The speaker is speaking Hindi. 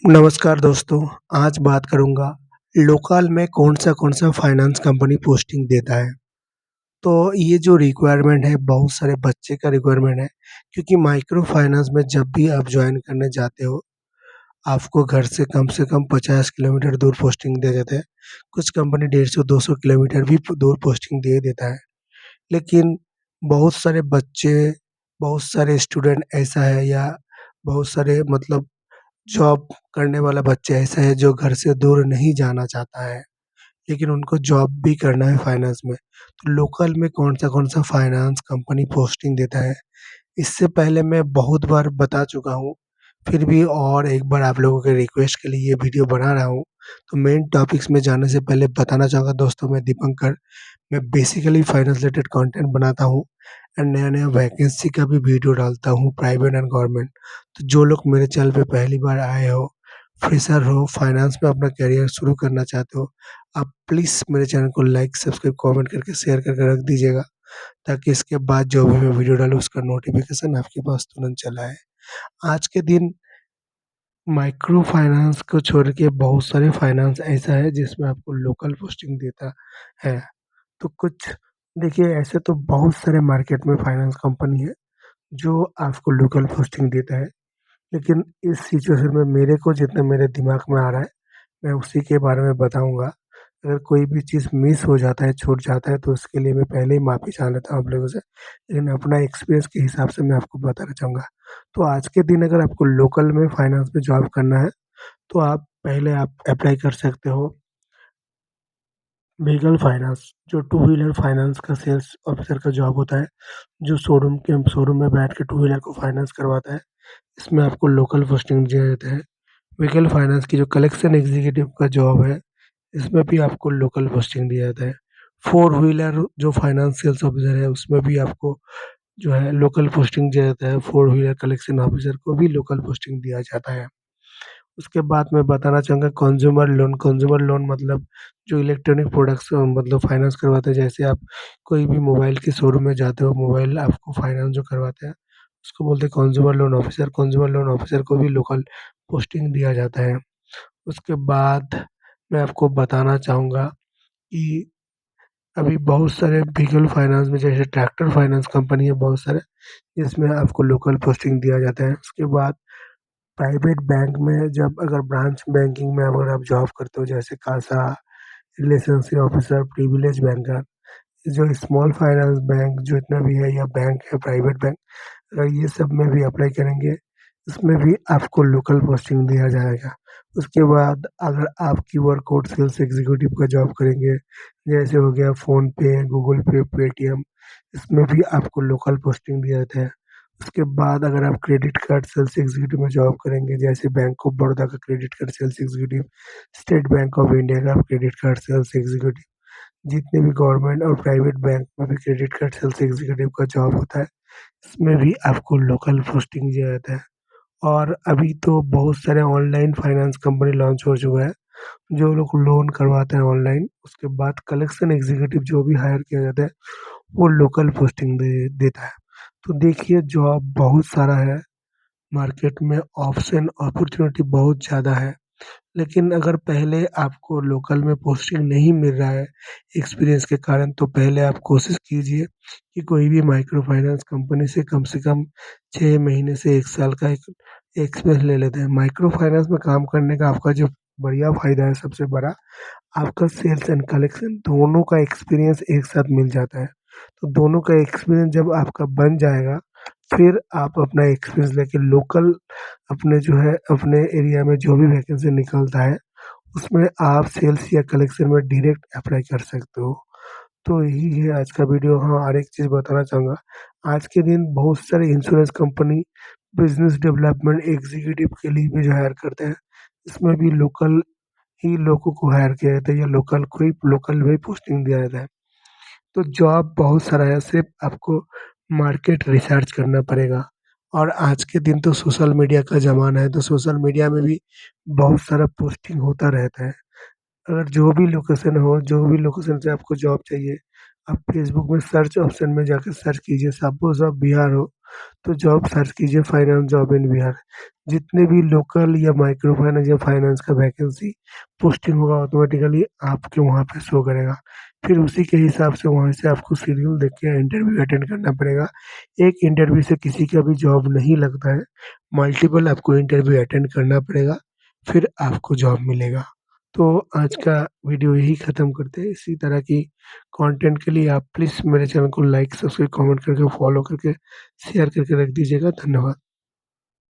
नमस्कार दोस्तों, आज बात करूँगा लोकल में कौन-सा फाइनेंस कंपनी पोस्टिंग देता है। तो ये जो रिक्वायरमेंट है बहुत सारे बच्चे का रिक्वायरमेंट है क्योंकि माइक्रो फाइनेंस में जब भी आप जॉइन करने जाते हो, आपको घर से कम 50 किलोमीटर दूर पोस्टिंग दे देते हैं। कुछ कंपनी 150-200 किलोमीटर भी दूर पोस्टिंग दे देता है। लेकिन बहुत सारे बच्चे, बहुत सारे स्टूडेंट ऐसा है या बहुत सारे मतलब जॉब करने वाला बच्चा ऐसा है जो घर से दूर नहीं जाना चाहता है, लेकिन उनको जॉब भी करना है फाइनेंस में। तो लोकल में कौन-सा फाइनेंस कंपनी पोस्टिंग देता है, इससे पहले मैं बहुत बार बता चुका हूँ, फिर भी और एक बार आप लोगों के रिक्वेस्ट के लिए ये वीडियो बना रहा हूँ। तो मेन टॉपिक्स में जाने से पहले बताना चाहूँगा दोस्तों मैं दीपंकर, मैं बेसिकली फाइनेंस रिलेटेड कंटेंट बनाता हूँ एंड नया-नया वैकेंसी का भी वीडियो डालता हूँ प्राइवेट एंड गवर्नमेंट। तो जो लोग मेरे चैनल पे पहली बार आए हो, फ्रेशर हो, फाइनेंस में अपना करियर शुरू करना चाहते हो, आप प्लीज़ मेरे चैनल को लाइक, सब्सक्राइब, कमेंट करके शेयर करके रख दीजिएगा, ताकि इसके बाद जो भी मैं वीडियो डालूँ उसका नोटिफ़िकेशन आपके पास तुरंत चला आए। आज के दिन माइक्रो फाइनेंस को छोड़ के बहुत सारे फाइनेंस ऐसा है जिसमें आपको लोकल पोस्टिंग देता है। तो कुछ देखिए ऐसे तो बहुत सारे मार्केट में फाइनेंस कंपनी है, जो आपको लोकल पोस्टिंग देता है। लेकिन इस सिचुएशन में मेरे को जितना मेरे दिमाग में आ रहा है, मैं उसी के बारे में बताऊँगा। अगर कोई भी चीज़ मिस हो जाता है, छूट जाता है तो उसके लिए मैं पहले ही माफ़ी चाह लेता हूँ आप लोगों से। लेकिन अपना एक्सपीरियंस के हिसाब से मैं आपको बताना चाहूँगा। तो आज के दिन अगर आपको लोकल में फाइनेंस में जॉब करना है, तो आप पहले आप अप्लाई कर सकते हो व्हीकल फाइनेंस, जो टू व्हीलर फाइनेंस का सेल्स ऑफिसर का जॉब होता है, जो शोरूम में बैठ के टू व्हीलर को फाइनेंस करवाता है। इसमें आपको लोकल पोस्टिंग दिया जाता है। व्हीकल फाइनेंस की जो कलेक्शन एग्जीक्यूटिव का जॉब है, इसमें भी आपको लोकल पोस्टिंग दिया जाता है। फोर व्हीलर जो फाइनेंस सेल्स ऑफिसर है, उसमें भी आपको जो है लोकल पोस्टिंग दिया जाता है। फोर व्हीलर कलेक्शन ऑफिसर को भी लोकल पोस्टिंग दिया जाता है। उसके बाद मैं बताना चाहूँगा कंज़्यूमर लोन मतलब जो इलेक्ट्रॉनिक प्रोडक्ट्स मतलब फाइनेंस करवाते हैं। जैसे आप कोई भी मोबाइल के शोरूम में जाते हो, मोबाइल आपको फाइनेंस जो करवाते हैं, उसको बोलते हैं consumer loan officer. Consumer loan officer को भी लोकल पोस्टिंग दिया जाता है। उसके बाद मैं आपको बताना चाहूँगा कि अभी बहुत सारे व्हीकल फाइनेंस में जैसे ट्रैक्टर फाइनेंस कंपनी है बहुत सारे, जिसमें आपको लोकल पोस्टिंग दिया जाता है। उसके बाद प्राइवेट बैंक में जब अगर ब्रांच बैंकिंग में अगर आप जॉब करते हो जैसे CASA, relationship officer, privilege banker, जो स्मॉल फाइनेंस बैंक जितना भी है या बैंक है प्राइवेट बैंक, अगर ये सब में भी अप्लाई करेंगे, इसमें भी आपको लोकल पोस्टिंग दिया जाएगा। उसके बाद अगर आप क्यूआर कोड सेल्स एग्ज़ीक्यूटिव का जॉब करेंगे, जैसे हो गया फ़ोनपे, गूगल पे, पेटीएम, इसमें भी आपको लोकल पोस्टिंग दिया जाता है। उसके बाद अगर आप क्रेडिट कार्ड सेल्स एग्ज़ीक्यूटिव में जॉब करेंगे, जैसे बैंक ऑफ बड़ौदा का credit card sales executive, State Bank of India का क्रेडिट कार्ड सेल्स एग्ज़ीक्यूटिव, जितने भी गवर्नमेंट और प्राइवेट बैंक में भी क्रेडिट कार्ड सेल्स एग्ज़ीक्यूटिव का जॉब होता है, इसमें भी आपको लोकल पोस्टिंग दिया जाता है। और अभी तो बहुत सारे ऑनलाइन फाइनेंस कंपनी लॉन्च हो चुका है, जो लोग लोन करवाते हैं ऑनलाइन, उसके बाद कलेक्शन एग्ज़ीक्यूटिव जो भी हायर किया जाता है, वो लोकल पोस्टिंग देता है। तो देखिए जॉब बहुत सारा है, मार्केट में ऑप्शन अपॉर्च्युनिटी बहुत ज़्यादा है। लेकिन अगर पहले आपको लोकल में पोस्टिंग नहीं मिल रहा है एक्सपीरियंस के कारण, तो पहले आप कोशिश कीजिए कि कोई भी माइक्रो फाइनेंस कंपनी से कम 6 महीने से 1 साल का एक एक्सपीरियंस ले लेते हैं। माइक्रो फाइनेंस में काम करने का आपका जो बढ़िया फ़ायदा है सबसे बड़ा, आपका सेल्स एंड कलेक्शन दोनों का एक्सपीरियंस एक साथ मिल जाता है। तो दोनों का एक्सपीरियंस जब आपका बन जाएगा, फिर आप अपना एक्सपीरियंस लेके लोकल अपने जो है अपने एरिया में जो भी वैकेंसी निकलता है, उसमें आप सेल्स या कलेक्शन में डायरेक्ट अप्लाई कर सकते हो। तो यही है आज का वीडियो। हाँ, और एक चीज़ बताना चाहूँगा, आज के दिन बहुत सारे insurance company business development executive के लिए भी जो हायर करते हैं। इसमें भी लोकल ही लोगों को हायर किया जाता है या लोकल में पोस्टिंग दिया जाता है। तो जॉब बहुत सारा है, सिर्फ़ आपको मार्केट रिसर्च करना पड़ेगा। और आज के दिन तो सोशल मीडिया का ज़माना है, तो सोशल मीडिया में भी बहुत सारा पोस्टिंग होता रहता है। अगर जो भी लोकेशन से आपको जॉब चाहिए, आप फ़ेसबुक में सर्च ऑप्शन में जाके सर्च कीजिए, सपोज़ आप बिहार हो, तो जॉब सर्च कीजिए फाइनेंस जॉब इन बिहार। जितने भी लोकल या माइक्रो फाइनेंस या फाइनेंस का वैकेंसी पोस्टिंग होगा ऑटोमेटिकली आपके वहाँ पे शो करेगा। फिर उसी के हिसाब से वहाँ से आपको शेड्यूल देख के इंटरव्यू अटेंड करना पड़ेगा। एक इंटरव्यू से किसी का भी जॉब नहीं लगता है, मल्टीपल आपको इंटरव्यू अटेंड करना पड़ेगा, फिर आपको जॉब मिलेगा। तो आज का वीडियो यही ख़त्म करते हैं। इसी तरह की कंटेंट के लिए आप प्लीज़ मेरे चैनल को लाइक, सब्सक्राइब, कमेंट करके, फॉलो करके, शेयर करके रख दीजिएगा। धन्यवाद।